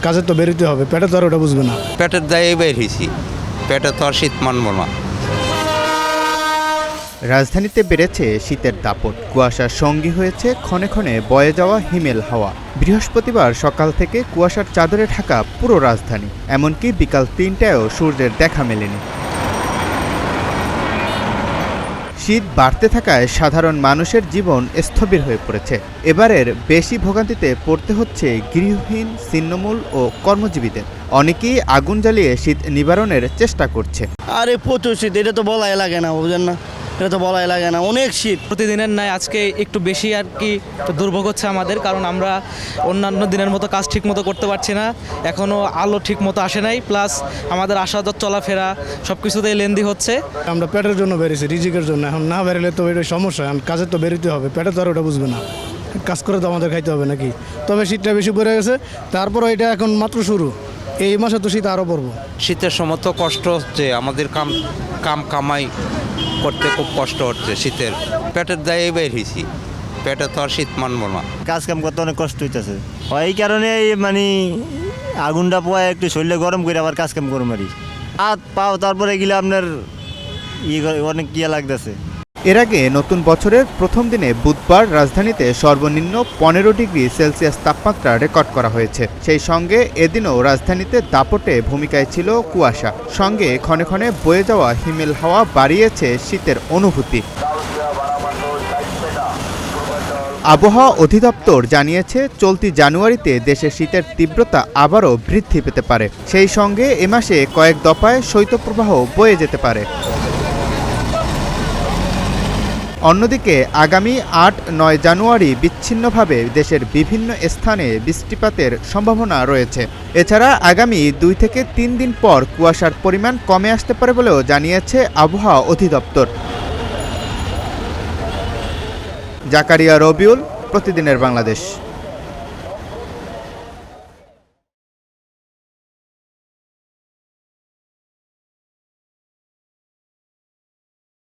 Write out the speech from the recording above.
কাজে তো বেরোতে হবে, পেটে তো আর ওটা বুঝবে না। পেটের দায়ে বের হয়েছি, পেটে তো আর শীত মানব না। রাজধানীতে বেড়েছে শীতের দাপট, কুয়াশার সঙ্গী হয়েছে ক্ষণে ক্ষণে বয়ে যাওয়া হিমেল হাওয়া। বৃহস্পতিবার সকাল থেকে কুয়াশার চাদরে ঢাকা পুরো রাজধানী, এমনকি বিকাল ৩টায়ও সূর্যের দেখা মেলেনি। শীত বাড়তে থাকায় সাধারণ মানুষের জীবন স্থবির হয়ে পড়েছে। এবারের বেশি ভোগান্তিতে পড়তে হচ্ছে গৃহহীন, ছিন্নমূল ও কর্মজীবীদের। অনেকেই আগুন জ্বালিয়ে শীত নিবারণের চেষ্টা করছে। আরে প্রচুর শীত, এটা তো বলাই লাগে না, বুঝেন না, এটা তো বলাই লাগে না, অনেক শীত। প্রতিদিনের ন্যায় আজকে একটু বেশি আর কি দুর্ভোগ হচ্ছে আমাদের, কারণ আমরা অন্যান্য দিনের মতো কাজ ঠিক মতো করতে পারছি না, এখনও আলো ঠিক মতো আসে নাই, প্লাস আমাদের আসা যাওয়া চলাফেরা সব কিছুতেই লেন্দি হচ্ছে। আমরা পেটের জন্য বেরিয়েছি, রিজিকের জন্য। এখন না বেরোলে তো এটা সমস্যা, এখন কাজে তো বেরোতে হবে, পেটে তো আর ওটা বুঝবে না। কাজ করে তো আমাদের খাইতে হবে নাকি। তবে শীতটা বেশি পড়ে গেছে, তারপর এটা এখন মাত্র শুরু, এই মাসে তো শীত আরও পড়বো। শীতের সময় তো কষ্ট হচ্ছে, আমাদের কামাই করতে খুব কষ্ট হচ্ছে শীতের। পেটের দায়ে বের হয়েছি, পেটে তো আর শীত মানব না। কাজ কাম করতে অনেক কষ্ট হইতেছে, এই কারণে মানে আগুনটা পোয়া একটু শরীরে গরম করে আবার কাজ কাম করুম আর হাত পাও, তারপরে গেলে আপনার অনেক ইয়ে লাগতেছে। এর আগে নতুন বছরের প্রথম দিনে বুধবার রাজধানীতে সর্বনিম্ন 15 ডিগ্রি সেলসিয়াস তাপমাত্রা রেকর্ড করা হয়েছে। সেই সঙ্গে এদিনও রাজধানীতে দাপটে ভূমিকায় ছিল কুয়াশা, সঙ্গে ক্ষণে ক্ষণে বয়ে যাওয়া হিমেল হাওয়া বাড়িয়েছে শীতের অনুভূতি। আবহাওয়া অধিদপ্তর জানিয়েছে, চলতি জানুয়ারিতে দেশে শীতের তীব্রতা আবারও বৃদ্ধি পেতে পারে। সেই সঙ্গে এ মাসে কয়েক দফায় শৈত্যপ্রবাহ বয়ে যেতে পারে। অন্যদিকে আগামী ৮-৯ জানুয়ারি বিচ্ছিন্নভাবে দেশের বিভিন্ন স্থানে বৃষ্টিপাতের সম্ভাবনা রয়েছে। এছাড়া আগামী ২ থেকে ৩ দিন পর কুয়াশার পরিমাণ কমে আসতে পারে বলেও জানিয়েছে আবহাওয়া অধিদপ্তর। জাকারিয়া রবিউল, প্রতিদিনের বাংলাদেশ।